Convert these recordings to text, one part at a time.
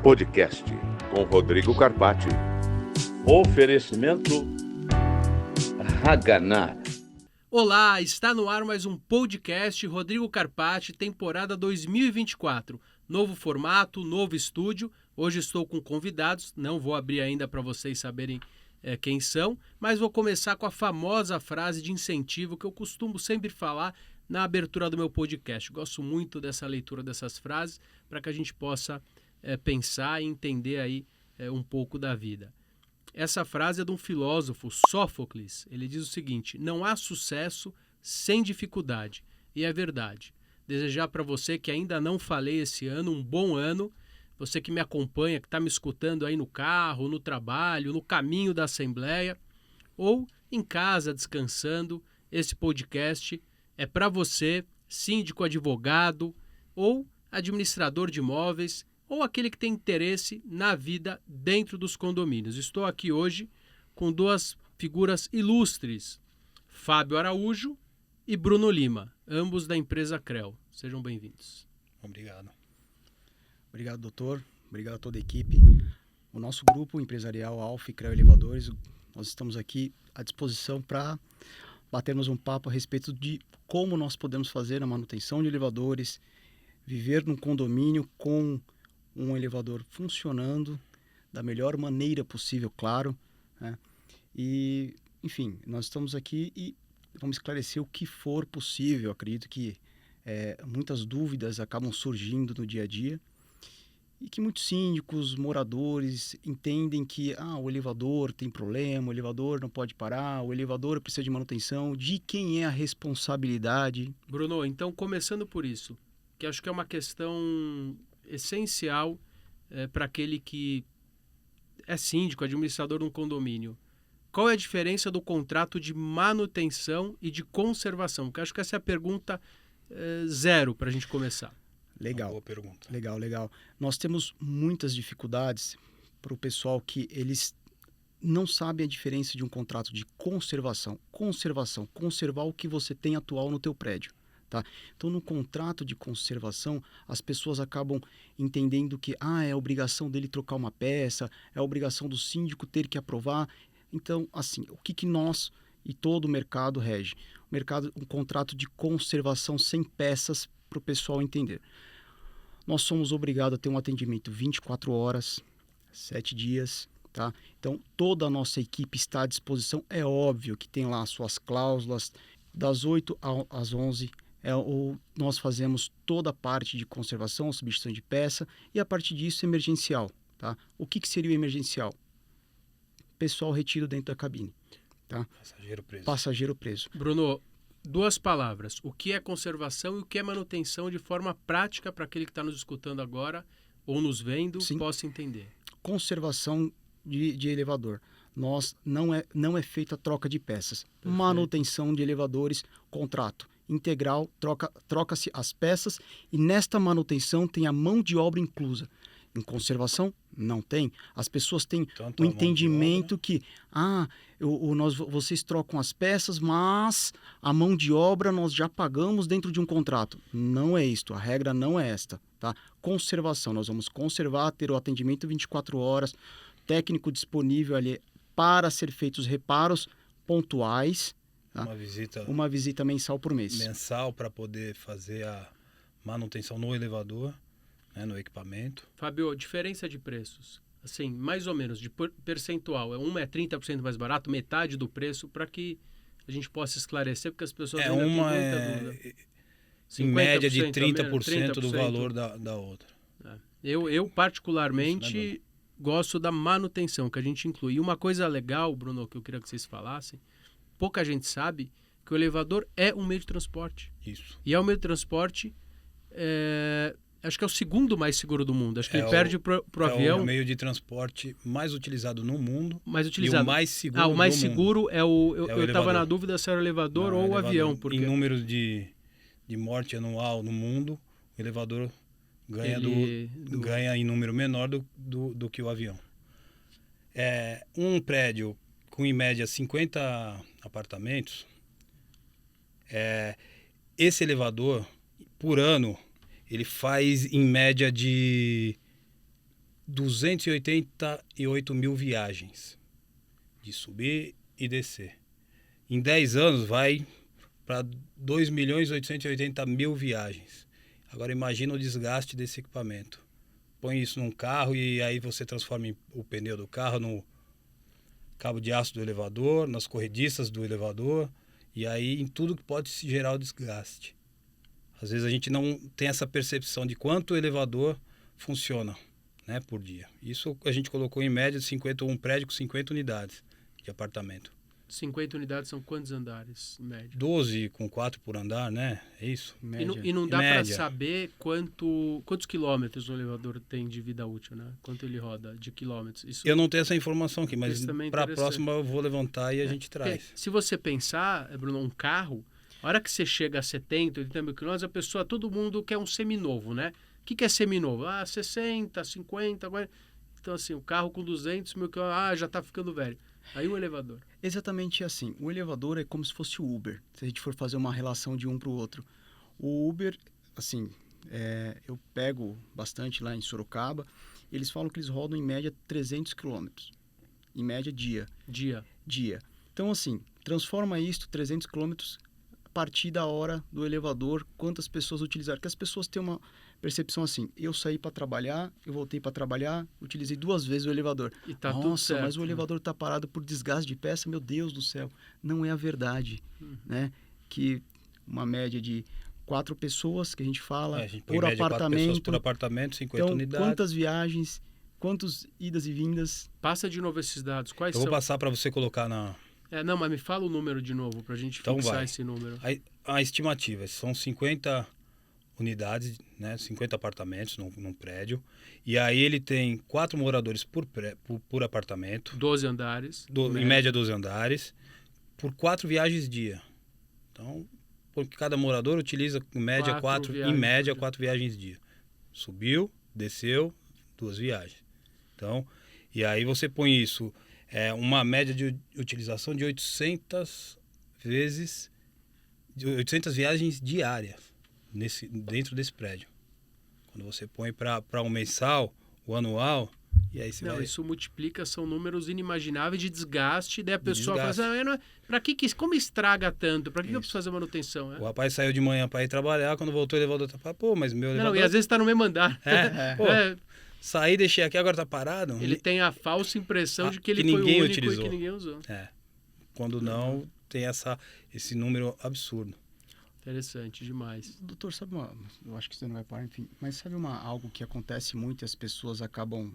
Podcast com Rodrigo Carpati. Oferecimento Haganá. Olá, está no ar mais um podcast Rodrigo Carpati, temporada 2024. Novo formato, novo estúdio. Hoje estou com convidados, não vou abrir ainda para vocês saberem quem são, mas vou começar com a famosa frase de incentivo que eu costumo sempre falar na abertura do meu podcast. Gosto muito dessa leitura dessas frases para que a gente possa pensar e entender aí um pouco da vida. Essa frase é de um filósofo, Sófocles. Ele diz o seguinte: não há sucesso sem dificuldade. E é verdade. Desejar para você que ainda não falei esse ano, um bom ano. Você que me acompanha, que está me escutando aí no carro, no trabalho, no caminho da Assembleia ou em casa descansando. Esse podcast é para você, síndico, advogado ou administrador de imóveis, ou aquele que tem interesse na vida dentro dos condomínios. Estou aqui hoje com duas figuras ilustres, Fábio Araújo e Bruno Lima, ambos da empresa CREL. Sejam bem-vindos. Obrigado. Obrigado, doutor. Obrigado a toda a equipe. O nosso grupo empresarial Alf CREL Elevadores, nós estamos aqui à disposição para batermos um papo a respeito de como nós podemos fazer a manutenção de elevadores, viver num condomínio com um elevador funcionando da melhor maneira possível, claro, né? E, enfim, nós estamos aqui e vamos esclarecer o que for possível. Acredito que muitas dúvidas acabam surgindo no dia a dia e que muitos síndicos, moradores entendem que o elevador tem problema, o elevador não pode parar, o elevador precisa de manutenção. De quem é a responsabilidade? Bruno, então começando por isso, que acho que é uma questão essencial para aquele que é síndico, administrador de um condomínio. Qual é a diferença do contrato de manutenção e de conservação? Porque acho que essa é a pergunta zero para a gente começar. Legal. Uma boa pergunta. Legal. Nós temos muitas dificuldades para o pessoal que eles não sabem a diferença de um contrato de conservação. Conservar o que você tem atual no teu prédio. Tá? Então, no contrato de conservação, as pessoas acabam entendendo que é obrigação dele trocar uma peça, é obrigação do síndico ter que aprovar. Então, assim, o que nós e todo o mercado rege? Um contrato de conservação sem peças para o pessoal entender. Nós somos obrigados a ter um atendimento 24 horas, 7 dias. Tá? Então, toda a nossa equipe está à disposição. É óbvio que tem lá as suas cláusulas, das 8 às 11 nós fazemos toda a parte de conservação, substituição de peça, e a partir disso emergencial. Tá? O que seria o emergencial? Pessoal retido dentro da cabine. Tá? Passageiro preso. Bruno, duas palavras. O que é conservação e o que é manutenção de forma prática para aquele que está nos escutando agora ou nos vendo possa entender. Conservação de elevador. Não é feita a troca de peças. Perfeito. Manutenção de elevadores, contrato integral, troca-se as peças e nesta manutenção tem a mão de obra inclusa. Em conservação, não tem. As pessoas têm o entendimento que vocês trocam as peças, mas a mão de obra nós já pagamos dentro de um contrato. Não é isto, a regra não é esta. Tá? Conservação, nós vamos conservar, ter o atendimento 24 horas, técnico disponível ali para ser feitos reparos pontuais. Tá? Uma visita mensal por mês. Mensal para poder fazer a manutenção no elevador, né, no equipamento. Fábio, diferença de preços, assim, mais ou menos, de percentual, é 30% mais barato, metade do preço, para que a gente possa esclarecer, porque as pessoas ainda têm muita dúvida. Em média de 30% do valor da outra. Eu particularmente, gosto da manutenção, que a gente inclui. E uma coisa legal, Bruno, que eu queria que vocês falassem, pouca gente sabe que o elevador é um meio de transporte. Isso. E é um meio de transporte, acho que é o segundo mais seguro do mundo. Acho que ele perde pro avião. É o meio de transporte mais utilizado no mundo. Mais utilizado. E o mais seguro o mais do seguro mundo. Eu estava na dúvida se era o elevador ou o avião. Porque... Em números de morte anual no mundo, o elevador ganha em número menor do que o avião. Um prédio com, em média, 50 apartamentos, Esse elevador, por ano, ele faz em média de 288 mil viagens, de subir e descer. Em 10 anos vai para 2.880.000 viagens. Agora imagina o desgaste desse equipamento. Põe isso num carro e aí você transforma o pneu do carro no cabo de aço do elevador, nas corrediças do elevador, e aí em tudo que pode se gerar o desgaste. Às vezes a gente não tem essa percepção de quanto o elevador funciona, né, por dia. Isso a gente colocou em média de 51 prédio com 50 unidades de apartamento. 50 unidades são quantos andares, em média? 12 com 4 por andar, né? É isso. E não dá para saber quantos quilômetros o elevador tem de vida útil, né? Quanto ele roda de quilômetros. Isso, eu não tenho essa informação aqui, mas para a próxima eu vou levantar e a gente traz. Porque, se você pensar, Bruno, um carro, a hora que você chega a 70, 80 mil quilômetros, a pessoa, todo mundo quer um seminovo, né? O que é seminovo? 60, 50, 40. Então, assim, o carro com 200 mil quilômetros, já está ficando velho. Aí o elevador. Exatamente assim. O elevador é como se fosse o Uber, se a gente for fazer uma relação de um para o outro. O Uber, assim, eu pego bastante lá em Sorocaba, eles falam que eles rodam em média 300 quilômetros. Em média, dia. Então, assim, transforma isso, 300 quilômetros, a partir da hora do elevador, quantas pessoas utilizaram. Porque as pessoas têm uma percepção assim, eu saí para trabalhar, eu voltei para trabalhar, utilizei 2 vezes o elevador. E tá tudo certo, mas o elevador está parado por desgaste de peça, meu Deus do céu. Não é a verdade, né? Que uma média de 4 pessoas, que a gente fala, a gente põe por média 4 pessoas apartamento. por apartamento, 50 então, unidades. Quantas viagens, quantas idas e vindas. Passa de novo esses dados. Quais eu são? Vou passar para você colocar na... não, mas me fala o número de novo, para a gente fixar esse número. A estimativa, são 50 unidades, né, 50 apartamentos num prédio, e aí ele tem 4 moradores por apartamento. 12 andares. Em média 12 andares, por 4 viagens dia. Então, porque cada morador utiliza em média 4 viagens dia. Subiu, desceu, 2 viagens. Então, e aí você põe isso, uma média de utilização de 800 viagens diárias dentro desse prédio. Quando você põe para o mensal, o anual, e aí você isso multiplica, são números inimagináveis de desgaste, daí a pessoa fala assim, como estraga tanto? Para que eu preciso fazer manutenção? O rapaz saiu de manhã para ir trabalhar, quando voltou o elevador tá parado, mas meu elevador... Não, e às vezes está no mesmo andar. Saí, deixei aqui, agora tá parado. Ele tem a falsa impressão de que ele foi o único e que ninguém usou. Quando não, tem esse número absurdo. Interessante demais. Doutor, sabe eu acho que você não vai parar, enfim, mas sabe algo que acontece muito e as pessoas acabam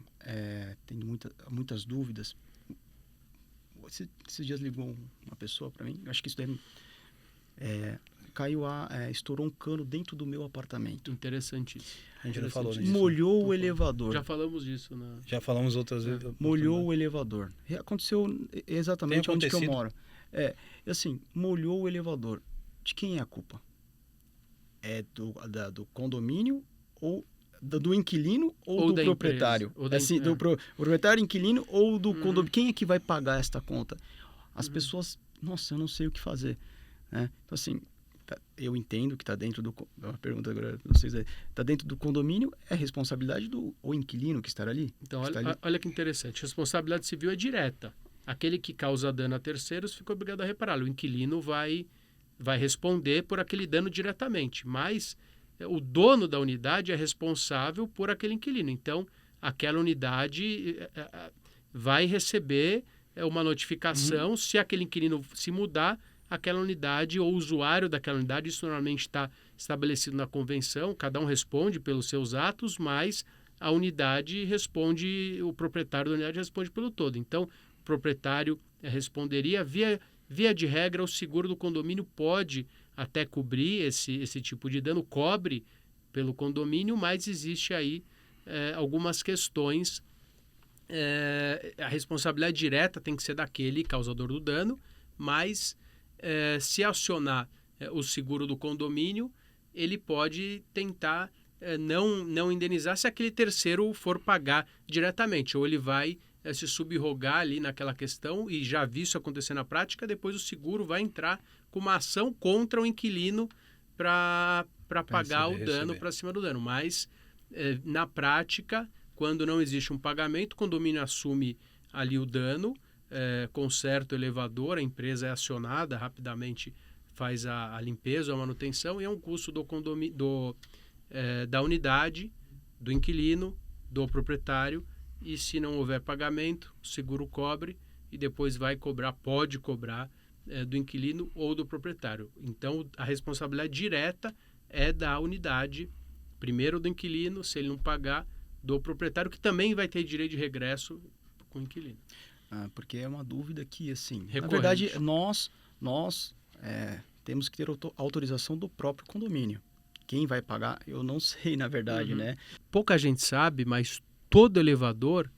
tendo muitas dúvidas? Esses dias ligou uma pessoa para mim, eu acho que isso deve... estourou um cano dentro do meu apartamento. Interessantíssimo. A gente já falou disso. Molhou o elevador. Já falamos disso. Já falamos outras vezes. Molhou o elevador. Aconteceu exatamente onde que eu moro. Assim, molhou o elevador. De quem é a culpa? É do condomínio ou do inquilino ou do proprietário? Do proprietário, inquilino ou do condomínio? Quem é que vai pagar esta conta? As pessoas, nossa, eu não sei o que fazer. Né? Então, assim, eu entendo que está dentro do... Uma pergunta agora, não sei se está dentro do condomínio, é responsabilidade do inquilino que está ali? Então, olha que interessante. Responsabilidade civil é direta. Aquele que causa dano a terceiros fica obrigado a repará-lo. O inquilino vai responder por aquele dano diretamente, mas o dono da unidade é responsável por aquele inquilino. Então, aquela unidade vai receber uma notificação se aquele inquilino se mudar, aquela unidade ou o usuário daquela unidade, isso normalmente está estabelecido na convenção, cada um responde pelos seus atos, mas a unidade responde, o proprietário da unidade responde pelo todo. Então, o proprietário responderia via de regra, o seguro do condomínio pode até cobrir esse tipo de dano, cobre pelo condomínio, mas existe aí algumas questões. A responsabilidade direta tem que ser daquele causador do dano, mas se acionar o seguro do condomínio, ele pode tentar não indenizar se aquele terceiro for pagar diretamente, ou ele vai se subrogar ali naquela questão, e já vi isso acontecer na prática, depois o seguro vai entrar com uma ação contra o inquilino para pagar o dano, receber. para cima do dano. Mas, na prática, quando não existe um pagamento, o condomínio assume ali o dano, conserta o elevador, a empresa é acionada, rapidamente faz a limpeza, a manutenção, e é um custo da unidade, do inquilino, do proprietário, e se não houver pagamento, o seguro cobre e depois pode cobrar do inquilino ou do proprietário. Então, a responsabilidade direta é da unidade, primeiro do inquilino, se ele não pagar, do proprietário, que também vai ter direito de regresso com o inquilino. Porque é uma dúvida que, assim, Recorrente. na verdade, nós temos que ter autorização do próprio condomínio. Quem vai pagar, eu não sei, na verdade, né? Pouca gente sabe, mas todo elevador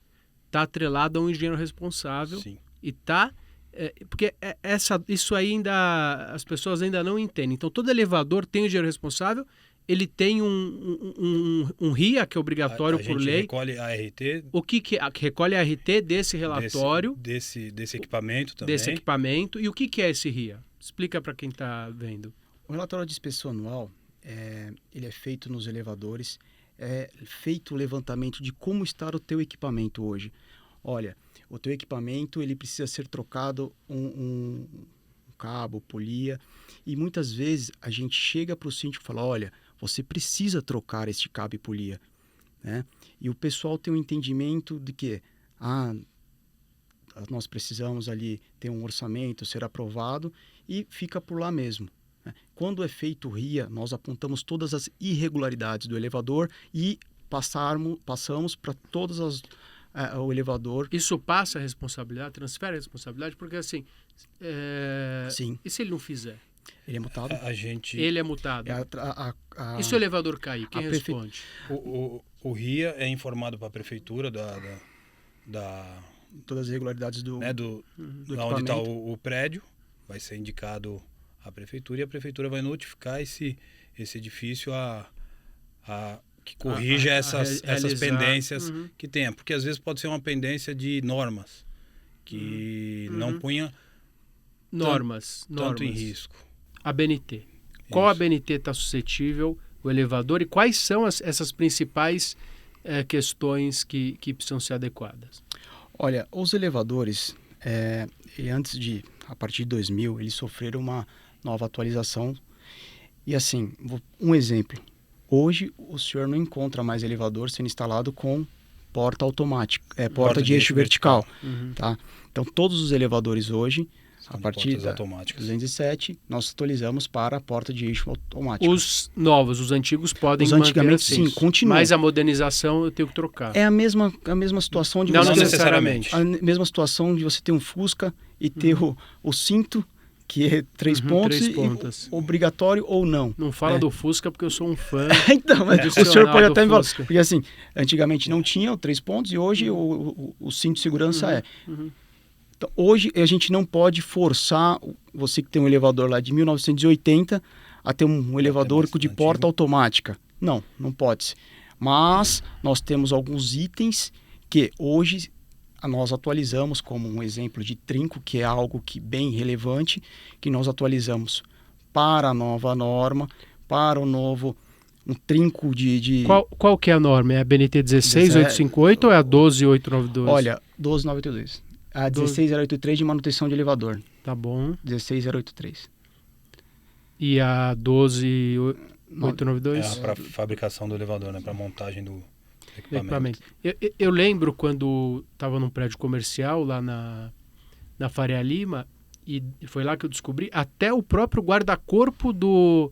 está atrelado a um engenheiro responsável. Sim. E tá... porque isso aí as pessoas ainda não entendem. Então, todo elevador tem um engenheiro responsável, ele tem um RIA, que é obrigatório por lei. A gente recolhe a RT. O que recolhe a RT desse relatório. Desse equipamento também. Desse equipamento. E o que é esse RIA? Explica para quem está vendo. O relatório de inspeção anual, ele é feito nos elevadores, é feito o levantamento de como está o teu equipamento hoje. Olha, o teu equipamento ele precisa ser trocado um cabo, polia, e muitas vezes a gente chega para o síndico e fala, olha, você precisa trocar este cabo e polia, né? E o pessoal tem um entendimento de que nós precisamos ali ter um orçamento, ser aprovado, e fica por lá mesmo. Quando é feito o RIA, nós apontamos todas as irregularidades do elevador e passamos para todas o elevador. Isso passa a responsabilidade, transfere a responsabilidade, porque assim, Sim. E se ele não fizer? Ele é multado. Ele é multado. E se o elevador cair, quem responde? O RIA é informado para a prefeitura todas as irregularidades do da onde está o prédio, vai ser indicado à prefeitura e a prefeitura vai notificar esse edifício que corrija essas pendências que tenha. Porque às vezes pode ser uma pendência de normas que não punha tanto em risco. A BNT. Qual a BNT está suscetível, o elevador, e quais são essas principais questões que precisam ser adequadas? Olha, os elevadores, a partir de 2000, eles sofreram uma nova atualização. E assim, um exemplo. Hoje, o senhor não encontra mais elevador sendo instalado com porta automática, porta de eixo vertical. Tá? Então, todos os elevadores hoje, a partir da 207, nós atualizamos para a porta de eixo automática. Os novos, os antigos podem manter antigamente, assim, sim, continua. Mas a modernização eu tenho que trocar. É a mesma situação de não você... Não necessariamente. A mesma situação de você ter um Fusca e ter o cinto, que é 3 pontos, 3 pontas. Obrigatório ou não. Não fala do Fusca, porque eu sou um fã. Então, mas o senhor pode até me falar. Fusca. Porque assim, antigamente não tinha o 3 pontos e hoje o cinto de segurança Então, hoje a gente não pode forçar você que tem um elevador lá de 1980 a ter um elevador de porta automática. Não pode. Mas nós temos alguns itens que hoje nós atualizamos, como um exemplo de trinco, que é algo bem relevante, que nós atualizamos para a nova norma, para o novo um trinco de... Qual que é a norma? É a BNT 16858 ou é a 12892? Olha, 12082. A 16083 de manutenção de elevador. Tá bom. 16083. E a 12892? É para fabricação do elevador, né? Para montagem do equipamento. Eu lembro quando estava num prédio comercial lá na Faria Lima, e foi lá que eu descobri, até o próprio guarda-corpo do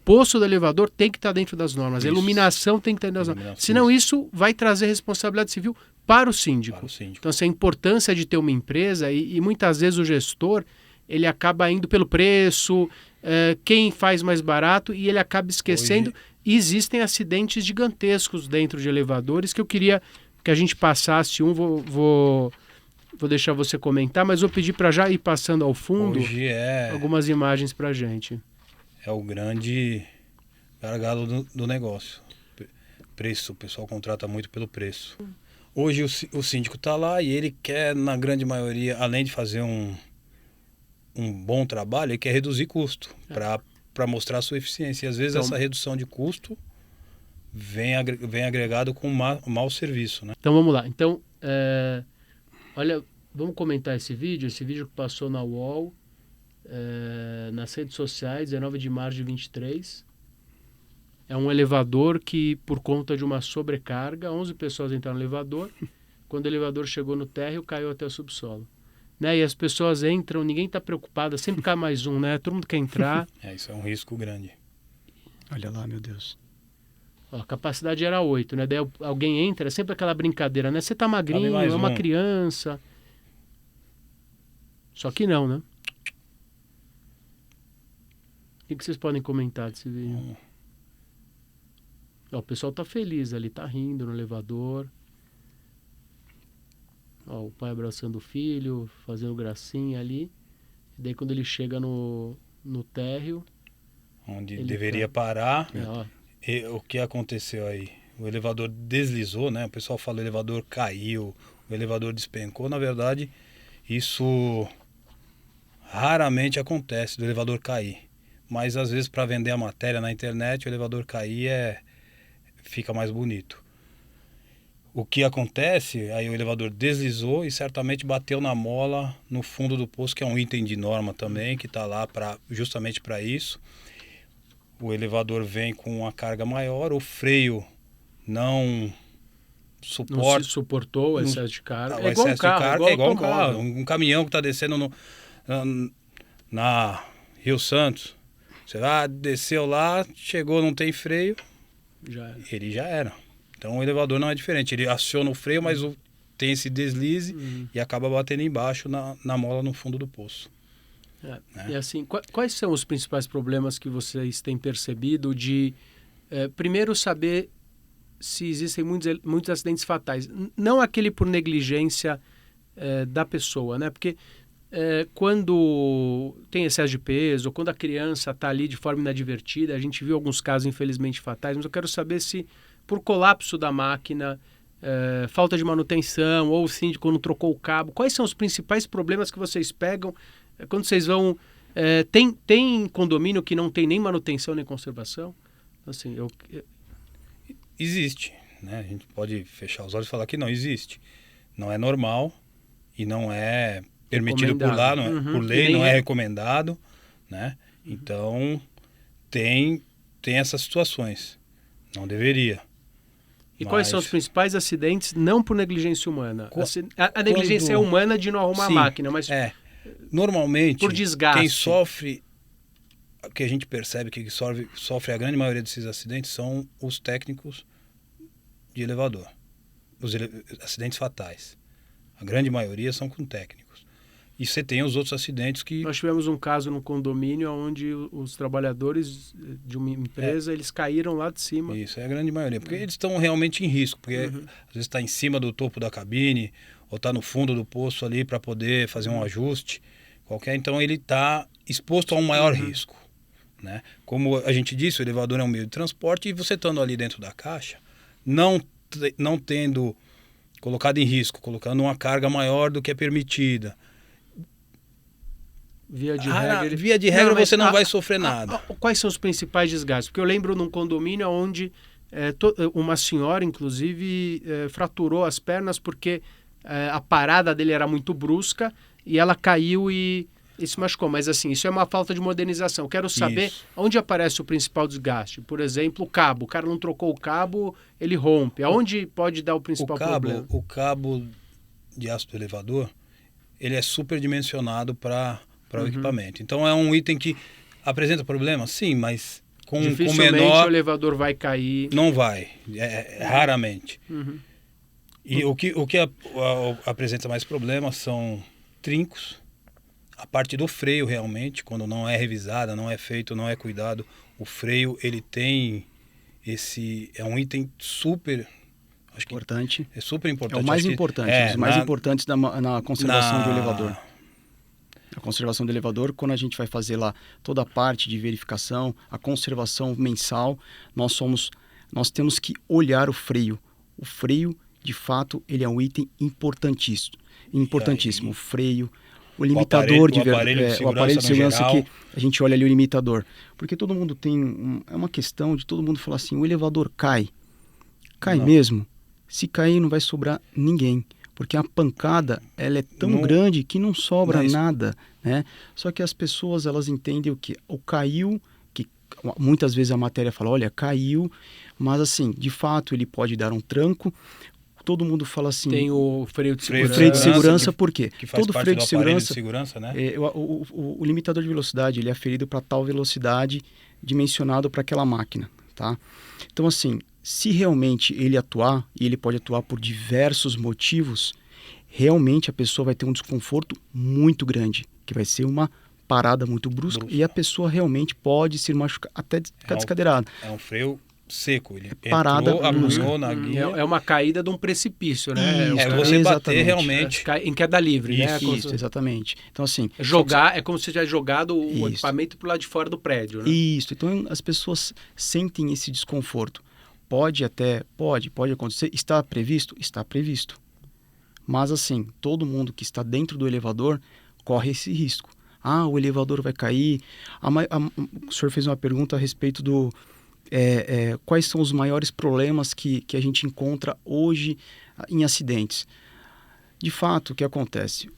poço do elevador tem que estar dentro das normas. Isso. A iluminação tem que estar dentro das normas. Senão isso vai trazer responsabilidade civil para o síndico. Então, essa importância de ter uma empresa, e muitas vezes o gestor, ele acaba indo pelo preço, quem faz mais barato, e ele acaba esquecendo. E existem acidentes gigantescos dentro de elevadores que eu queria que a gente passasse vou deixar você comentar, mas vou pedir para já ir passando ao fundo algumas imagens para a gente. É o grande gargalo do negócio. Preço, o pessoal contrata muito pelo preço. Hoje o síndico está lá e ele quer, na grande maioria, além de fazer um um bom trabalho, ele quer reduzir custo para mostrar a sua eficiência. E às vezes Então, essa redução de custo vem agregado com mau serviço, né? Então vamos lá. Então, olha, vamos comentar esse vídeo que passou na UOL, nas redes sociais, 19 de março de 23. É um elevador que, por conta de uma sobrecarga, 11 pessoas entraram no elevador. Quando o elevador chegou no térreo, caiu até o subsolo. Né? E as pessoas entram, ninguém está preocupado, sempre cai mais um, né? Todo mundo quer entrar. Isso é um risco grande. Olha lá, meu Deus. Ó, a capacidade era 8, né? Daí alguém entra, é sempre aquela brincadeira, né? Você tá magrinho, é uma criança. Só que não, né? O que vocês podem comentar desse vídeo? Ó, o pessoal tá feliz ali, tá rindo no elevador. Ó, o pai abraçando o filho, fazendo gracinha ali. E daí quando ele chega no térreo... Onde deveria parar. Ó. E o que aconteceu aí? O elevador deslizou, né? O pessoal fala o elevador caiu, o elevador despencou. Na verdade, isso raramente acontece do elevador cair. Mas às vezes para vender a matéria na internet, o elevador cair fica mais bonito. O que acontece, aí o elevador deslizou e certamente bateu na mola no fundo do poço, que é um item de norma também, que está lá justamente para isso. O elevador vem com uma carga maior, o freio não Não se suportou o excesso de carga. É igual um carro, é igual um carro. Um caminhão que está descendo na Rio Santos. Você desceu lá, chegou, não tem freio, ele já era. Então o elevador não é diferente. Ele aciona o freio, mas tem esse deslize e acaba batendo embaixo na mola no fundo do poço. E assim, quais são os principais problemas que vocês têm percebido de, primeiro, saber se existem muitos acidentes fatais? Não aquele por negligência da pessoa, né? Porque quando tem excesso de peso, ou quando a criança está ali de forma inadvertida, a gente viu alguns casos infelizmente fatais, mas eu quero saber se por colapso da máquina, falta de manutenção, ou o síndico não trocou o cabo, quais são os principais problemas que vocês pegam quando vocês vão... Tem condomínio que não tem nem manutenção nem conservação? Assim, Existe, né? A gente pode fechar os olhos e falar que não existe. Não é normal e não é permitido por lá, por lei, não é recomendado, né? Então, tem essas situações. Não deveria. E quais são os principais acidentes, não por negligência humana? A negligência é humana de não arrumar a máquina, mas... Normalmente, por desgaste. Quem sofre, o que a gente percebe que sofre a grande maioria desses acidentes são os técnicos de elevador. Os acidentes fatais. A grande maioria são com técnicos. E você tem os outros acidentes que... Nós tivemos um caso no condomínio onde os trabalhadores de uma empresa, eles caíram lá de cima. Isso, é a grande maioria. Porque eles estão realmente em risco. Porque às vezes está em cima do topo da cabine, ou está no fundo do poço ali para poder fazer um ajuste qualquer. Então ele está exposto a um maior risco, né? Como a gente disse, o elevador é um meio de transporte e você estando ali dentro da caixa, não tendo colocado em risco, colocando uma carga maior do que é permitida. Via de regra, você não vai sofrer nada. Quais são os principais desgastes? Porque eu lembro num condomínio onde uma senhora, inclusive, fraturou as pernas porque a parada dele era muito brusca e ela caiu e se machucou. Mas assim, isso é uma falta de modernização. Quero saber onde aparece o principal desgaste. Por exemplo, o cabo. O cara não trocou o cabo, ele rompe. Aonde pode dar o principal problema? O cabo de aço do elevador, ele é superdimensionado para o equipamento. Então é um item que apresenta problema? Sim, mas com menor... o elevador vai cair. Não vai, raramente. E o que apresenta mais problemas são trincos, a parte do freio realmente, quando não é revisada, não é feito, não é cuidado, o freio ele tem é um item super... Acho importante. É super importante. É o mais importante, os mais importantes na conservação do elevador. A conservação do elevador, quando a gente vai fazer lá toda a parte de verificação, a conservação mensal, nós temos que olhar o freio. O freio, de fato, ele é um item importantíssimo. O freio, o limitador o aparelho de segurança que a gente olha ali o limitador. Porque todo mundo tem... é uma questão de todo mundo falar assim, o elevador cai. Cai mesmo? Se cair, não vai sobrar ninguém. Porque a pancada, ela é tão grande que não sobra nada, né? Só que as pessoas, elas entendem o quê? O caiu, que muitas vezes a matéria fala, olha, caiu, mas assim, de fato, ele pode dar um tranco. Todo mundo fala assim... Tem o freio de segurança. Freio de segurança, por quê? Que faz todo parte freio do de segurança, né? O limitador de velocidade, ele é aferido para tal velocidade dimensionado para aquela máquina, tá? Então, assim, se realmente ele atuar, e ele pode atuar por diversos motivos, realmente a pessoa vai ter um desconforto muito grande, que vai ser uma parada muito brusca. E a pessoa realmente pode se machucar, até ficar descadeirada. É um freio seco, ele parada apunhou na guia. É uma caída de um precipício, né? Você bater realmente. Em queda livre, né? Isso, exatamente. Então, assim... é como se você tivesse jogado o equipamento para o lado de fora do prédio, né? Isso. Então, as pessoas sentem esse desconforto. Pode acontecer. Está previsto? Está previsto. Mas, assim, todo mundo que está dentro do elevador corre esse risco. Ah, o elevador vai cair. O senhor fez uma pergunta a respeito do... quais são os maiores problemas que a gente encontra hoje em acidentes. De fato, o que acontece?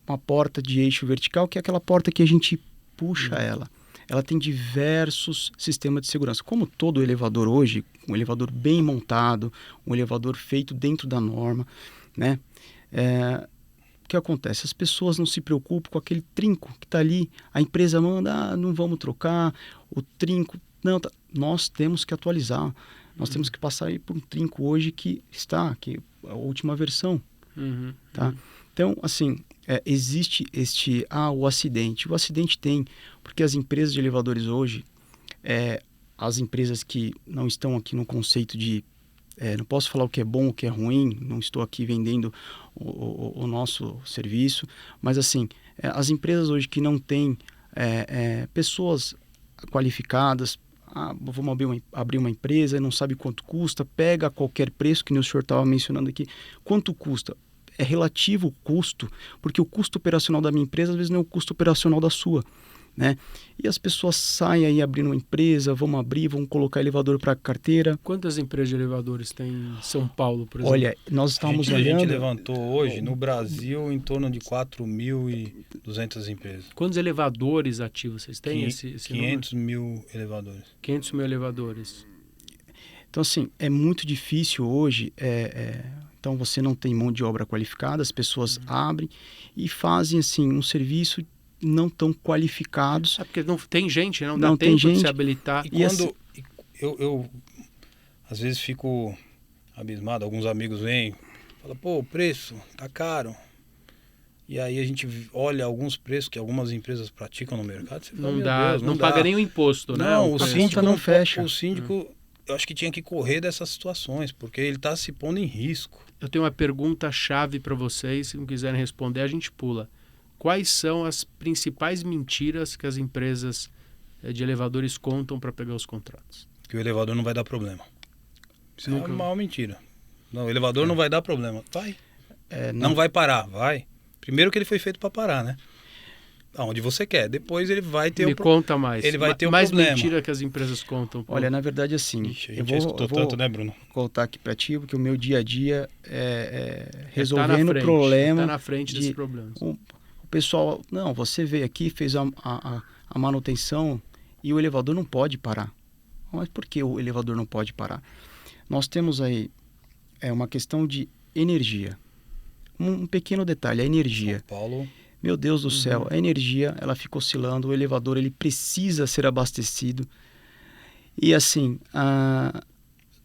Uma porta de eixo vertical, que é aquela porta que a gente puxa ela. Ela tem diversos sistemas de segurança. Como todo elevador hoje, um elevador bem montado, um elevador feito dentro da norma, né? O que acontece? As pessoas não se preocupam com aquele trinco que está ali. A empresa manda, não vamos trocar, o trinco... Não, nós temos que atualizar. Nós temos que passar aí por um trinco hoje que é a última versão. Tá? Então, assim, existe o acidente. O acidente tem, porque as empresas de elevadores hoje, as empresas que não estão aqui no conceito de... não posso falar o que é bom, o que é ruim, não estou aqui vendendo o nosso serviço, mas, assim, as empresas hoje que não têm pessoas qualificadas, vamos abrir uma empresa, não sabe quanto custa, pega qualquer preço, que nem o senhor estava mencionando aqui. Quanto custa? É relativo o custo, porque o custo operacional da minha empresa às vezes não é o custo operacional da sua, né? E as pessoas saem aí abrindo uma empresa, vamos colocar elevador para carteira. Quantas empresas de elevadores tem em São Paulo, por exemplo? Olha, nós estávamos olhando... A gente levantou hoje, no Brasil, em torno de 4.200 empresas. Quantos elevadores ativos vocês têm? 500 mil elevadores. 500 mil elevadores. Então, assim, é muito difícil hoje... Então, você não tem mão de obra qualificada, as pessoas abrem e fazem, assim, um serviço não tão qualificados. Porque não tem gente, não dá tempo de se habilitar. E quando eu às vezes fico abismado, alguns amigos vêm, falam, pô, o preço tá caro. E aí a gente olha alguns preços que algumas empresas praticam no mercado. Você fala, não dá, Deus, não paga nem o imposto, né? Não, o síndico não fecha. O síndico, eu acho que tinha que correr dessas situações, porque ele está se pondo em risco. Eu tenho uma pergunta-chave para vocês, se não quiserem responder, a gente pula. Quais são as principais mentiras que as empresas de elevadores contam para pegar os contratos? Que o elevador não vai dar problema. Isso é uma maior mentira. Não, o elevador não vai dar problema. Vai. Não vai parar, vai. Primeiro que ele foi feito para parar, né? Aonde você quer. Depois ele vai ter conta mais. Ele vai ter um mais problema. Mentira que as empresas contam. Olha, na verdade, assim... eu vou tanto, né, Bruno? Contar aqui para ti, porque o meu dia a dia é resolvendo o problema... Está na frente desses problemas. O pessoal... Não, você veio aqui, fez a manutenção e o elevador não pode parar. Mas por que o elevador não pode parar? Nós temos aí uma questão de energia. Um pequeno detalhe, a energia. São Paulo... Meu Deus do céu, a energia, ela fica oscilando, o elevador, ele precisa ser abastecido. E assim,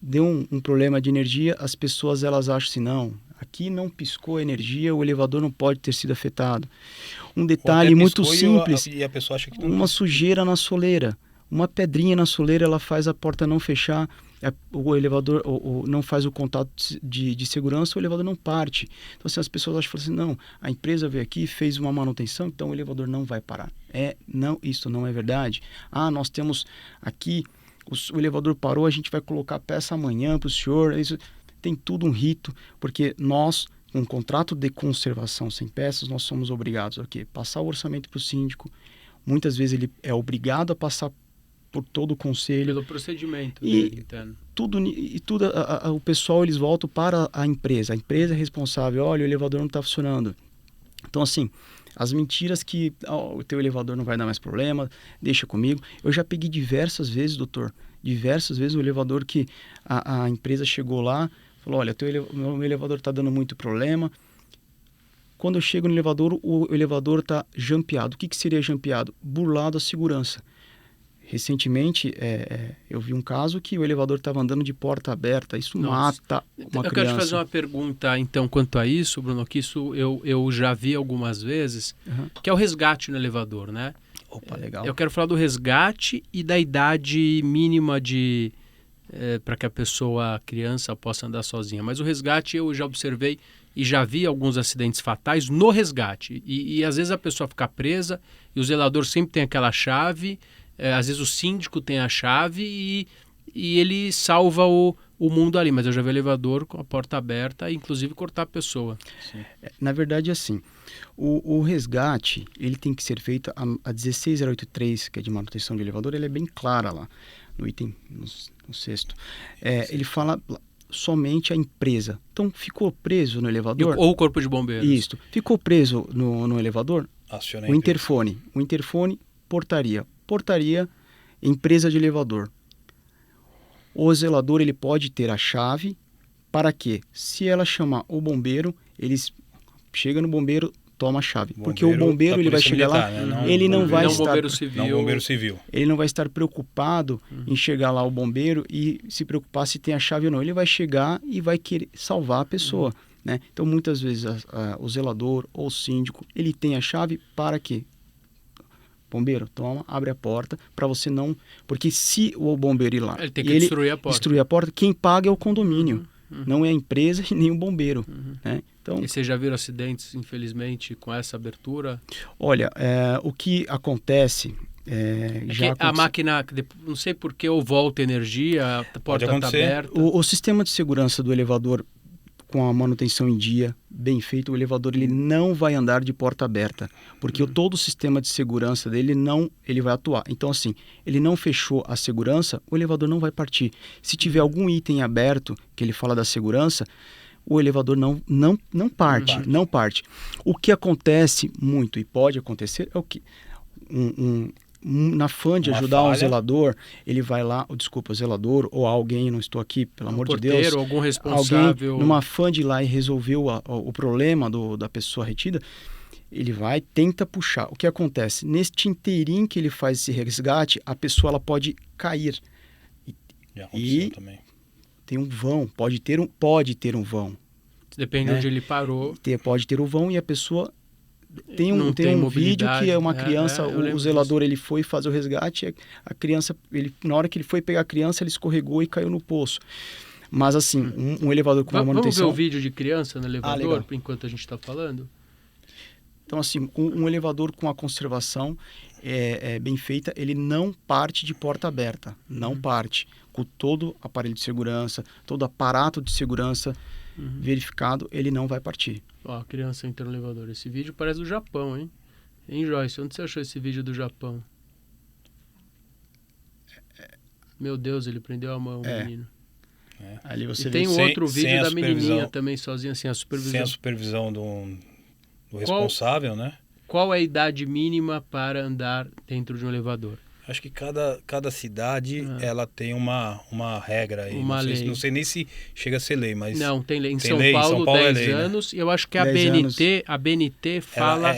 deu um problema de energia, as pessoas, elas acham assim, não, aqui não piscou a energia, o elevador não pode ter sido afetado. Um detalhe muito simples, e a pessoa acha que uma sujeira na soleira, uma pedrinha na soleira, ela faz a porta não fechar, o elevador não faz o contato de segurança, o elevador não parte. Então, assim, as pessoas acham assim, não, a empresa veio aqui, fez uma manutenção, então o elevador não vai parar. Não, isso não é verdade. Nós temos aqui, o elevador parou, a gente vai colocar peça amanhã para o senhor. Isso tem tudo um rito, porque nós um contrato de conservação sem peças, nós somos obrigados a quê? Passar o orçamento para o síndico. Muitas vezes ele é obrigado a passar por todo o conselho. Pelo procedimento interno. O pessoal, eles voltam para a empresa. A empresa é responsável. Olha, o elevador não está funcionando. Então, assim, as mentiras que o teu elevador não vai dar mais problema, deixa comigo. Eu já peguei diversas vezes, doutor, diversas vezes o elevador que a empresa chegou lá, falou, olha, meu elevador está dando muito problema. Quando eu chego no elevador, o elevador está jampeado. O que seria jampeado? Burlado a segurança. Recentemente, eu vi um caso que o elevador estava andando de porta aberta. Isso mata uma criança. Eu quero te fazer uma pergunta, então, quanto a isso, Bruno, que isso eu já vi algumas vezes, que é o resgate no elevador, né? Opa, legal. Eu quero falar do resgate e da idade mínima para que a criança possa andar sozinha. Mas o resgate eu já observei e já vi alguns acidentes fatais no resgate. E às vezes a pessoa fica presa e o zelador sempre tem aquela chave, às vezes o síndico tem a chave e ele salva o mundo ali. Mas eu já vi o elevador com a porta aberta e inclusive cortar a pessoa. Sim. Na verdade, assim, o resgate ele tem que ser feito a 16083, que é de manutenção de elevador, ele é bem clara lá. No item, no 6º. Ele fala somente a empresa. Então, ficou preso no elevador... Ou o corpo de bombeiros. Isso. Ficou preso no elevador, o interfone. O interfone, portaria. Portaria, empresa de elevador. O zelador, ele pode ter a chave para quê? Se ela chamar o bombeiro, eles chegam no bombeiro, toma a chave. Porque o bombeiro ele vai chegar militar, lá, né? ele não vai estar... Bombeiro civil. Ele não vai estar preocupado em chegar lá o bombeiro e se preocupar se tem a chave ou não. Ele vai chegar e vai querer salvar a pessoa. Né? Então, muitas vezes, o zelador ou o síndico, ele tem a chave para quê? Bombeiro, toma, abre a porta para você não... Porque se o bombeiro ir lá... Ele tem que destruir a porta. Quem paga é o condomínio. Não é a empresa e nem o bombeiro. Né? Então, e vocês já viram acidentes, infelizmente, com essa abertura? Olha, o que acontece... a máquina, não sei por que, ou volta energia, a porta está aberta. O sistema de segurança do elevador, com a manutenção em dia, bem feito, o elevador ele não vai andar de porta aberta, porque todo o sistema de segurança dele ele vai atuar. Então, assim, ele não fechou a segurança, o elevador não vai partir. Se tiver algum item aberto, que ele fala da segurança, o elevador não parte. O que acontece muito, e pode acontecer, é o que... na fã de ajudar um zelador, ele vai lá, o zelador ou alguém, não estou aqui, pelo amor de Deus, algum responsável, alguém numa fã de ir lá e resolveu o problema da pessoa retida, ele vai, tenta puxar. O que acontece? Neste inteirinho que ele faz esse resgate, a pessoa ela pode cair. E também. Tem um vão, pode ter um vão. Depende de onde ele parou. Pode ter um vão e a pessoa... Tem um vídeo que é uma criança, o zelador ele foi fazer o resgate, a criança, na hora que ele foi pegar a criança, ele escorregou e caiu no poço. Mas assim, um elevador com uma manutenção... Vamos ver o vídeo de criança no elevador, enquanto a gente está falando? Então assim, um elevador com a conservação bem feita, ele não parte de porta aberta, não parte. Com todo aparelho de segurança, todo aparato de segurança verificado, ele não vai partir. Ó, a criança entra no elevador. Esse vídeo parece do Japão, hein? Hein, Joyce? Onde você achou esse vídeo do Japão? Meu Deus, ele prendeu a mão, o menino. Ali você tem um outro vídeo da menininha também, sozinha, sem a supervisão. Sem a supervisão do responsável, né? Qual é a idade mínima para andar dentro de um elevador? Acho que cada cidade ela tem uma regra aí. Lei. Não sei nem se chega a ser lei, mas... Não, tem lei. Em São Paulo, 10 é lei, anos. Né? E eu acho que a BNT fala,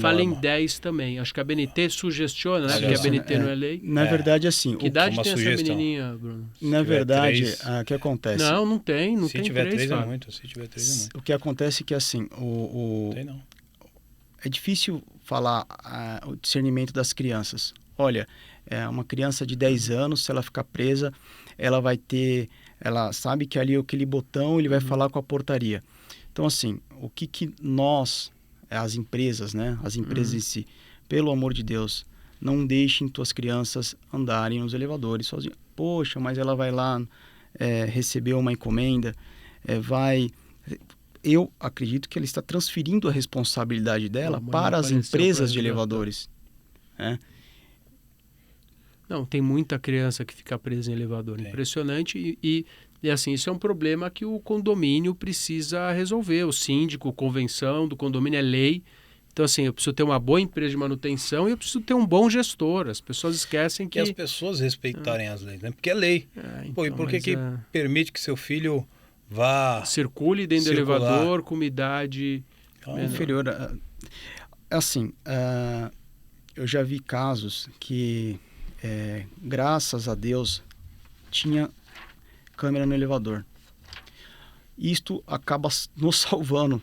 fala em 10 também. Acho que a BNT sugestiona, né? Porque a BNT não é lei. Na verdade, assim... Que idade tem essa menininha, Bruno? Na verdade, o que acontece... Não tem. Não tem 3, Se tiver 3 é muito. O que acontece é que, assim, Tem não. É difícil falar o discernimento das crianças. Olha, uma criança de 10 anos, se ela ficar presa, ela sabe que ali aquele botão, ele vai falar com a portaria. Então, assim, o que nós, as empresas, né? As empresas em si, pelo amor de Deus, não deixem tuas crianças andarem nos elevadores sozinhas. Poxa, mas ela vai lá receber uma encomenda, eu acredito que ela está transferindo a responsabilidade dela para as empresas de elevadores. Não, tem muita criança que fica presa em elevador. Impressionante. E assim, isso é um problema que o condomínio precisa resolver. O síndico, convenção do condomínio é lei. Então, assim, eu preciso ter uma boa empresa de manutenção e eu preciso ter um bom gestor. As pessoas esquecem que... E as pessoas respeitarem as leis, né? Porque é lei. Então, e por que permite que seu filho vá... circule dentro do elevador com umidade inferior? Assim, eu já vi casos que, graças a Deus, tinha câmera no elevador. Isto acaba nos salvando.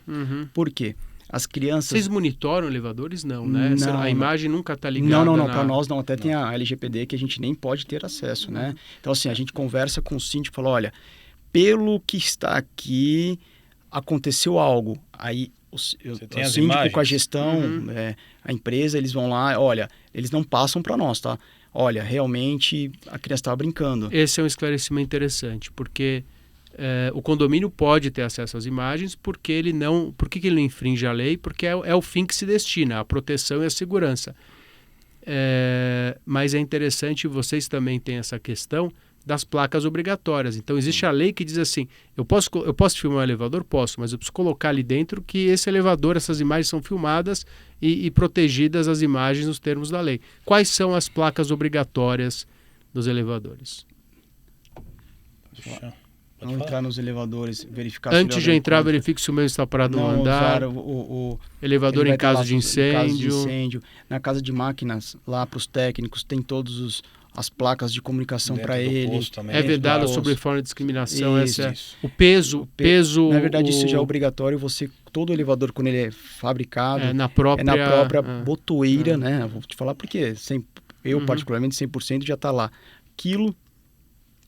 Por quê? As crianças... Vocês monitoram elevadores? Não, né? Não, a imagem nunca está ligada. Não. Para nós não. Até tem a LGPD que a gente nem pode ter acesso, né? Então, assim, a gente conversa com o síndico e fala, olha, pelo que está aqui, aconteceu algo. Aí o síndico imagens? Com a gestão, a empresa, eles vão lá, olha, eles não passam para nós, tá? Olha, realmente a criança estava brincando. Esse é um esclarecimento interessante, porque... o condomínio pode ter acesso às imagens porque ele não... Por que ele não infringe a lei? Porque é o fim que se destina, a proteção e a segurança. Mas é interessante, vocês também têm essa questão das placas obrigatórias. Então, existe a lei que diz assim, eu posso filmar um elevador? Posso, mas eu preciso colocar ali dentro que esse elevador, essas imagens são filmadas e protegidas as imagens nos termos da lei. Quais são as placas obrigatórias dos elevadores? Não entrar nos elevadores, verificar... Antes de entrar, verifique se o meu está parado no andar. O elevador em caso de incêndio. Na casa de máquinas, lá para os técnicos, tem todas as placas de comunicação para ele. É vedado sobre forma de discriminação. Isso. O peso... Na verdade, isso já é obrigatório. Todo elevador, quando ele é fabricado, na própria botoeira, né? Vou te falar porque eu, particularmente, 100% já está lá. Quilo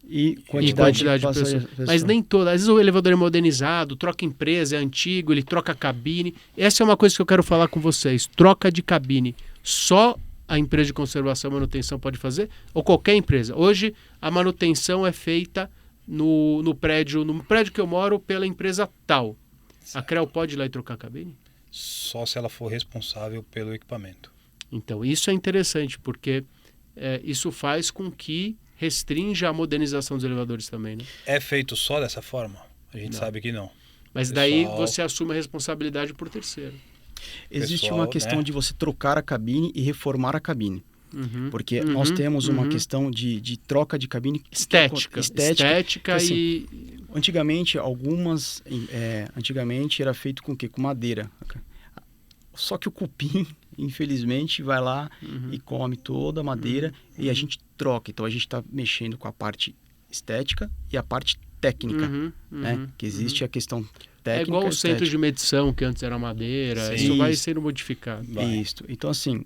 e quantidade de pessoas. Mas nem toda. Às vezes o elevador é modernizado, troca empresa, é antigo, ele troca cabine. Essa é uma coisa que eu quero falar com vocês. Troca de cabine. Só a empresa de conservação e manutenção pode fazer? Ou qualquer empresa? Hoje, a manutenção é feita no prédio que eu moro pela empresa tal. A CREL pode ir lá e trocar a cabine? Só se ela for responsável pelo equipamento. Então, isso é interessante, porque isso faz com que restrinja a modernização dos elevadores também, né? É feito só dessa forma? A gente sabe que não. Mas daí você assume a responsabilidade por terceiro. Existe uma questão de você trocar a cabine e reformar a cabine. Porque nós temos uma questão de troca de cabine... Estética assim, e... Antigamente era feito com o quê? Com madeira. Só que o cupim, infelizmente, vai lá e come toda a madeira e a gente troca. Então, a gente está mexendo com a parte estética e a parte técnica, né? Que existe a questão técnica. É igual o estética. centro de medição, que antes era madeira. Isso vai sendo modificado. Isso. Então, assim,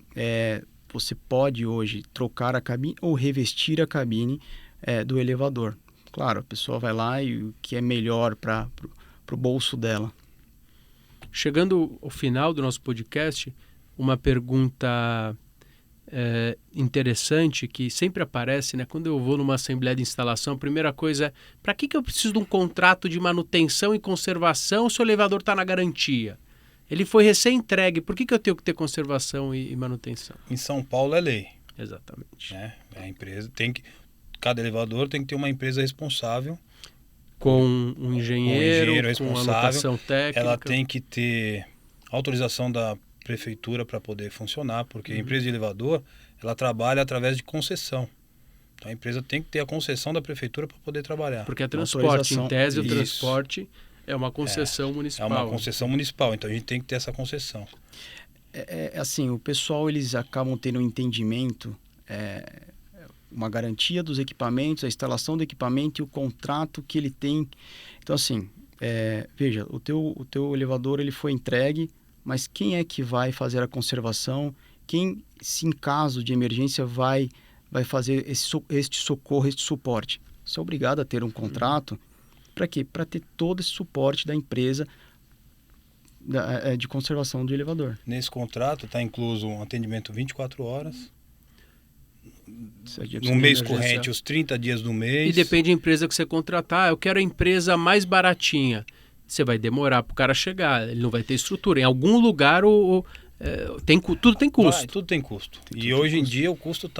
você pode hoje trocar a cabine ou revestir a cabine do elevador. Claro, a pessoa vai lá e o que é melhor para o bolso dela. Chegando ao final do nosso podcast, uma pergunta interessante que sempre aparece, né? Quando eu vou numa assembleia de instalação, a primeira coisa é: para que eu preciso de um contrato de manutenção e conservação se o elevador está na garantia? Ele foi recém-entregue, por que eu tenho que ter conservação e manutenção? Em São Paulo é lei. Exatamente. Né? A empresa cada elevador tem que ter uma empresa responsável. Com um engenheiro responsável, com anotação técnica. Ela tem que ter autorização da prefeitura para poder funcionar, porque a empresa de elevador, ela trabalha através de concessão. Então a empresa tem que ter a concessão da prefeitura para poder trabalhar. Porque é transporte, em tese, o transporte é uma concessão municipal. É uma concessão municipal, então a gente tem que ter essa concessão. Assim, o pessoal, eles acabam tendo um entendimento, uma garantia dos equipamentos, a instalação do equipamento e o contrato que ele tem. Então, assim, veja, o teu elevador ele foi entregue, mas quem é que vai fazer a conservação? Quem, se em caso de emergência, vai fazer este socorro, este suporte? Você é obrigado a ter um contrato. Para quê? Para ter todo esse suporte da empresa de conservação do elevador. Nesse contrato está incluso um atendimento 24 horas. No mês corrente, os 30 dias do mês. E depende da empresa que você contratar. Eu quero a empresa mais baratinha. você vai demorar para o cara chegar, ele não vai ter estrutura. Em algum lugar tudo tem custo. Tudo tem custo. E hoje em dia o custo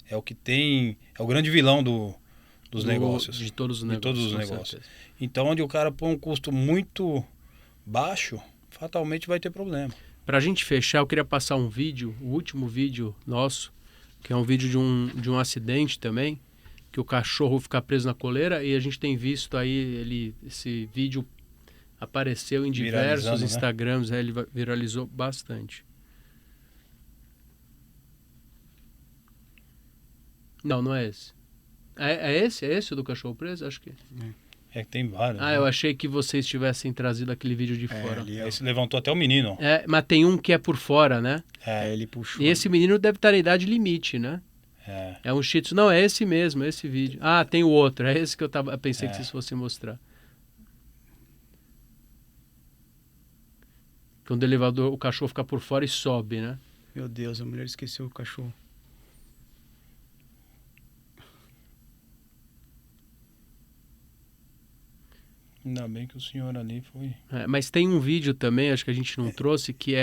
é o que tem, é o grande vilão dos negócios. De todos os negócios. De todos os negócios. Então, onde o cara põe um custo muito baixo, fatalmente vai ter problema. Para a gente fechar, eu queria passar um vídeo, o último vídeo nosso, que é um vídeo de um acidente também, que o cachorro fica preso na coleira, e a gente tem visto aí, esse vídeo apareceu em diversos Instagrams, né? Ele viralizou bastante. Não é esse. É esse o do cachorro preso? Acho que... É que tem vários. Eu achei que vocês tivessem trazido aquele vídeo de fora. Esse levantou até o menino. Mas tem um que é por fora, né? Ele puxou. E esse menino deve estar na idade limite, né? É um Shih Tzu. Não, é esse mesmo, é esse vídeo. Tem o outro. É esse que eu pensei que vocês fossem mostrar. Quando o elevador, o cachorro fica por fora e sobe, né? Meu Deus, a mulher esqueceu o cachorro. Ainda bem que o senhor ali foi... Mas tem um vídeo também, acho que a gente não trouxe, que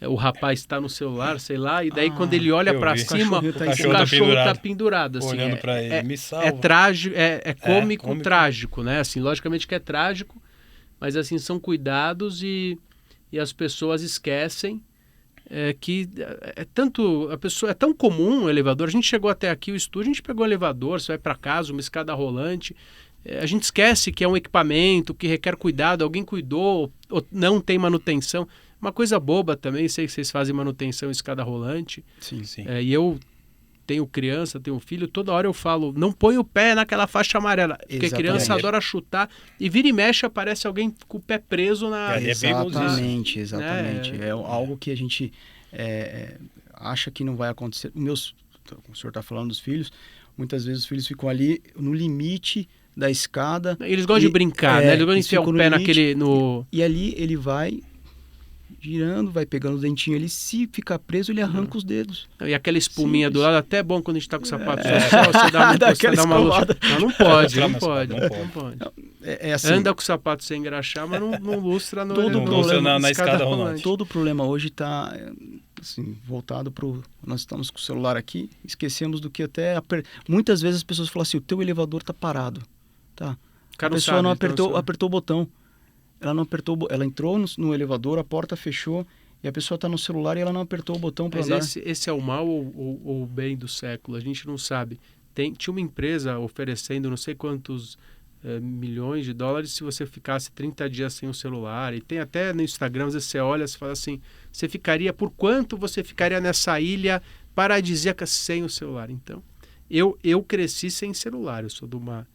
o rapaz está no celular, sei lá, e daí quando ele olha para cima, o cachorro está pendurado. Assim, olhando para ele, me salva. É trágico, é cômico, trágico, né? Assim, logicamente que é trágico, mas assim, são cuidados e as pessoas esquecem que a pessoa é tão comum o elevador. A gente chegou até aqui, o estúdio, a gente pegou o elevador, você vai para casa, uma escada rolante... A gente esquece que é um equipamento que requer cuidado, alguém cuidou ou não tem manutenção. Uma coisa boba também, sei que vocês fazem manutenção em escada rolante. Sim. E eu tenho criança, tenho filho, toda hora eu falo, não põe o pé naquela faixa amarela. Porque a criança adora chutar e vira e mexe, aparece alguém com o pé preso na... Exatamente. É algo que a gente acha que não vai acontecer. O senhor está falando dos filhos, muitas vezes os filhos ficam ali no limite da escada. Eles gostam de brincar, né? Eles gostam de enfiar o pé naquele... E ali ele vai girando, vai pegando o dentinho ali. Se ficar preso, ele arranca os dedos. E aquela espuminha do lado, até é bom quando a gente tá com o sapato social, você dá uma luta. Não pode. Assim, anda com o sapato sem engraxar, mas não lustra na escada rolante. Todo o problema hoje está assim, voltado para o... Nós estamos com o celular aqui, esquecemos do que até... Muitas vezes as pessoas falam assim, o teu elevador está parado. Tá. A pessoa não apertou o botão. Ela não apertou, ela entrou no elevador, a porta fechou e a pessoa está no celular e ela não apertou o botão para andar. Esse é o mal ou o bem do século? A gente não sabe. Tinha uma empresa oferecendo não sei quantos milhões de dólares se você ficasse 30 dias sem o celular. E tem até no Instagram, às vezes você olha e fala assim, por quanto você ficaria nessa ilha paradisíaca sem o celular? Então, eu cresci sem celular, eu sou de uma...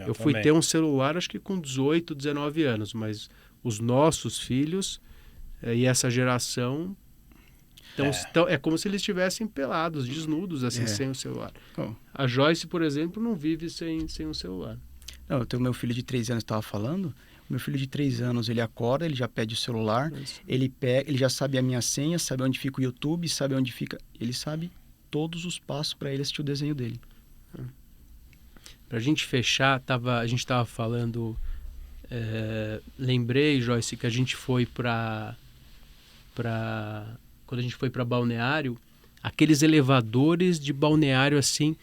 Eu fui ter um celular acho que com 18, 19 anos, mas os nossos filhos e essa geração é como se eles estivessem pelados, desnudos, assim, sem o celular. A Joyce, por exemplo, não vive sem um celular. Não, eu tenho meu filho de 3 anos, estava falando. Meu filho de 3 anos, ele acorda, ele já pede o celular, ele já sabe a minha senha, sabe onde fica o YouTube, sabe onde fica... Ele sabe todos os passos para ele assistir o desenho dele. Para a gente fechar, a gente estava falando... lembrei, Joyce, que a gente foi quando a gente foi para Balneário, aqueles elevadores de Balneário, assim...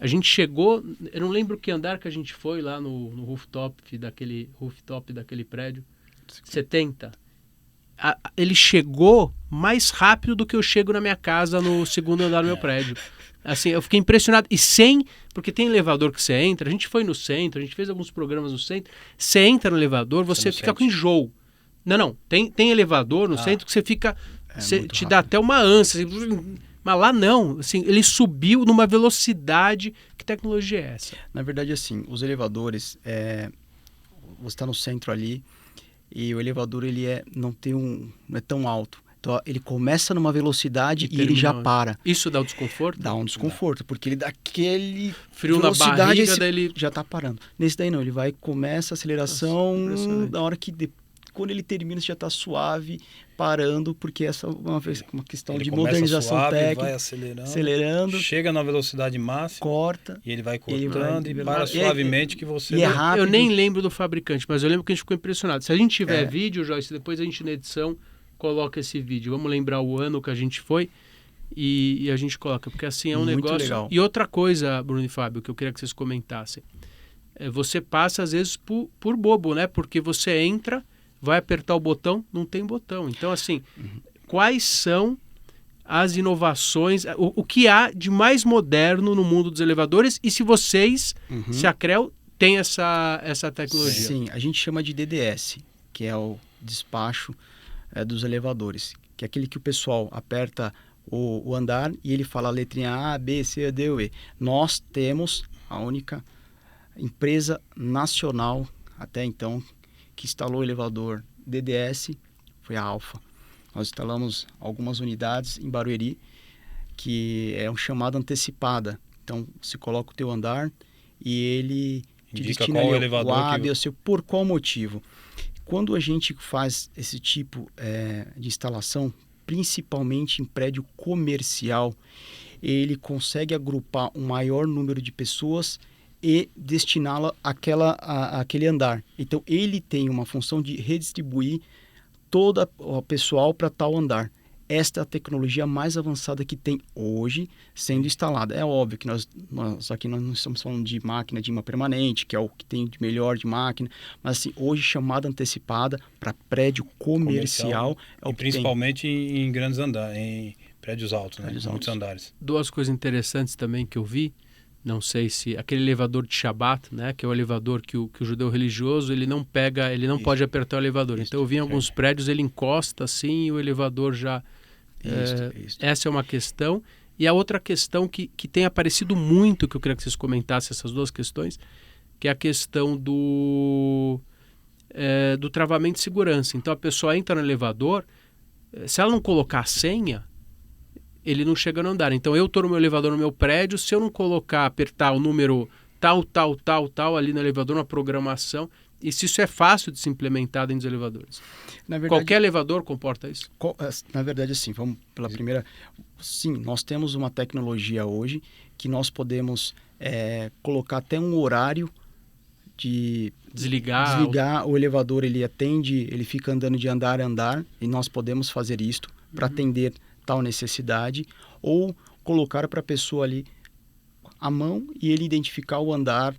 A gente chegou... Eu não lembro que andar que a gente foi lá no rooftop daquele prédio. 70. Ele chegou mais rápido do que eu chego na minha casa no segundo andar do meu prédio. Assim, eu fiquei impressionado. Porque tem elevador que você entra, a gente foi no centro, a gente fez alguns programas no centro, você entra no elevador, você fica com enjoo. Não, tem elevador no centro que você fica, te dá até uma ânsia, assim, mas lá não, assim, ele subiu numa velocidade, que tecnologia é essa? Na verdade, assim, os elevadores, você está no centro ali, e o elevador ele não é tão alto. Então, ele começa numa velocidade e ele já para. Isso dá um desconforto? Dá um desconforto, porque ele dá aquele frio na barriga, daí ele já está parando. Nesse daí não, ele começa a aceleração, na hora que quando ele termina, você já está suave, parando, porque essa é uma questão Ele de começa modernização suave, técnica. vai acelerando, chega na velocidade máxima, corta, e ele vai ele cortando vai e para suavemente que você... E é rápido. Eu nem lembro do fabricante, mas eu lembro que a gente ficou impressionado. Se a gente tiver É. vídeo, Joyce, depois a gente na edição coloca esse vídeo. Vamos lembrar o ano que a gente foi e a gente coloca, porque assim é um Muito negócio... legal. E outra coisa, Bruno e Fábio, que eu queria que vocês comentassem. Você passa, às vezes, por bobo, né? Porque você entra, vai apertar o botão, não tem botão. Então, assim, quais são as inovações, o que há de mais moderno no mundo dos elevadores e se vocês, se a Creu, tem essa tecnologia? Sim, a gente chama de DDS, que é o despacho dos elevadores, que é aquele que o pessoal aperta o andar e ele fala a letrinha A, B, C, D ou E. Nós temos a única empresa nacional, até então, que instalou o elevador DDS, foi a Alfa. Nós instalamos algumas unidades em Barueri, que é um chamado antecipada. Então, se coloca o teu andar e ele te indica destina qual ali elevador o A, que... B, C, por qual motivo. Quando a gente faz esse tipo de instalação, principalmente em prédio comercial, ele consegue agrupar um maior número de pessoas e destiná-la àquele andar. Então, ele tem uma função de redistribuir todo o pessoal para tal andar. Esta é a tecnologia mais avançada que tem hoje sendo instalada. É óbvio que nós aqui não estamos falando de máquina de imã permanente, que é o que tem de melhor de máquina, mas assim, hoje chamada antecipada para prédio comercial é o e que principalmente em grandes andares, em prédios altos, né? Prédios Muitos altos. andares. Duas coisas interessantes também que eu vi, não sei se... Aquele elevador de Shabat, né? Que é o elevador que o judeu religioso, ele não pode apertar o elevador. Então eu vi em alguns prédios, ele encosta assim e o elevador já... Isso. Essa é uma questão. E a outra questão que tem aparecido muito, que eu queria que vocês comentassem essas duas questões, que é a questão do travamento de segurança. Então a pessoa entra no elevador, se ela não colocar a senha, ele não chega no andar. Então eu estou no meu elevador no meu prédio, se eu não apertar o número tal ali no elevador, uma programação, e se isso é fácil de se implementar dentro dos elevadores. Na verdade, Qualquer elevador comporta isso? Na verdade, assim, vamos pela primeira... Sim, nós temos uma tecnologia hoje que nós podemos colocar até um horário de desligar o elevador, ele fica andando de andar a andar, e nós podemos fazer isto para atender tal necessidade, ou colocar para a pessoa ali a mão e ele identificar o andar.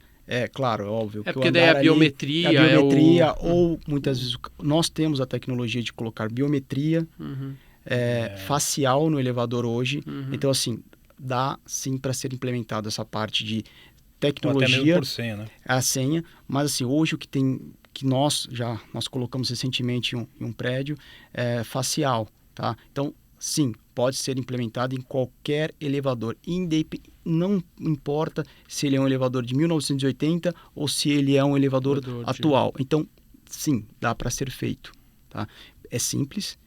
Claro, é óbvio. É que porque o daí a andar biometria... ou muitas vezes nós temos a tecnologia de colocar biometria facial no elevador hoje. Então, assim, dá sim para ser implementado essa parte de tecnologia. Ou até mesmo por senha, né? A senha, mas assim, hoje o que tem, que nós colocamos recentemente em um prédio, facial, tá? Então, sim, pode ser implementado em qualquer elevador, não importa se ele é um elevador de 1980 ou se ele é um elevador atual. Então, sim, dá para ser feito, tá? É simples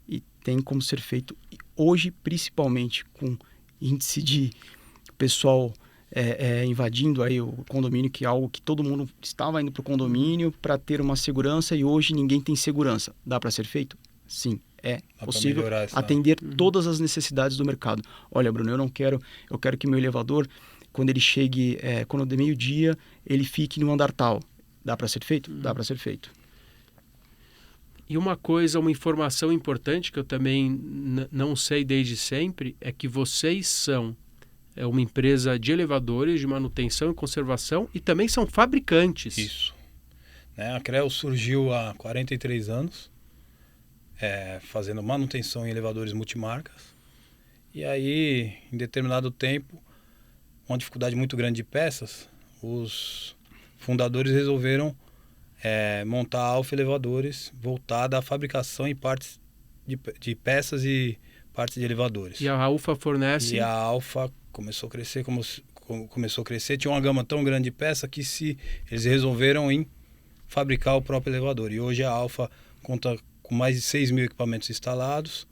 e tem como ser feito hoje, principalmente com índice de pessoal invadindo aí o condomínio, que é algo que todo mundo estava indo para o condomínio para ter uma segurança e hoje ninguém tem segurança. Dá para ser feito? Sim. É possível atender todas as necessidades do mercado. Olha, Bruno, eu quero que meu elevador, quando ele chegue, quando de meio-dia, ele fique no andar tal. Dá para ser feito? Dá para ser feito. E uma informação importante que eu também não sei desde sempre, é que vocês são uma empresa de elevadores, de manutenção e conservação, e também são fabricantes. Isso. A Creu surgiu há 43 anos, fazendo manutenção em elevadores multimarcas. E aí, em determinado tempo, uma dificuldade muito grande de peças, os fundadores resolveram montar a Alfa Elevadores, voltada à fabricação em partes de peças e partes de elevadores. E a Alfa fornece... E a Alfa começou a crescer, tinha uma gama tão grande de peça que eles resolveram em fabricar o próprio elevador. E hoje a Alfa conta com mais de 6 mil equipamentos instalados.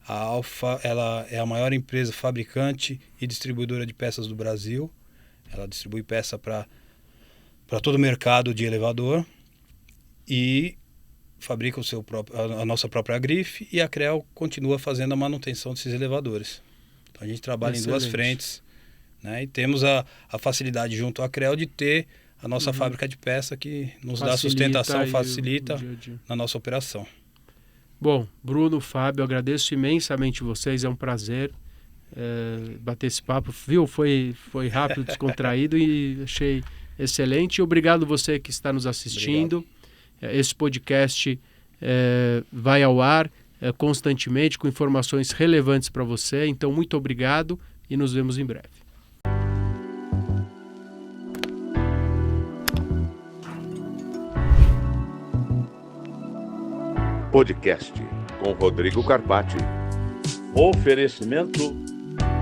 A Alfa, ela é a maior empresa fabricante e distribuidora de peças do Brasil. Ela distribui peça para todo o mercado de elevador e fabrica a nossa própria grife e a CREAL continua fazendo a manutenção desses elevadores. Então a gente trabalha em duas frentes, né? E temos a facilidade junto à CREAL de ter a nossa fábrica de peça que nos dá sustentação, facilita dia a dia. na nossa operação. Bom, Bruno, Fábio, agradeço imensamente vocês, é um prazer bater esse papo. Viu? Foi rápido, descontraído e achei excelente. Obrigado você que está nos assistindo. Esse podcast vai ao ar constantemente com informações relevantes para você. Então, muito obrigado e nos vemos em breve. Podcast com Rodrigo Carpati. Oferecimento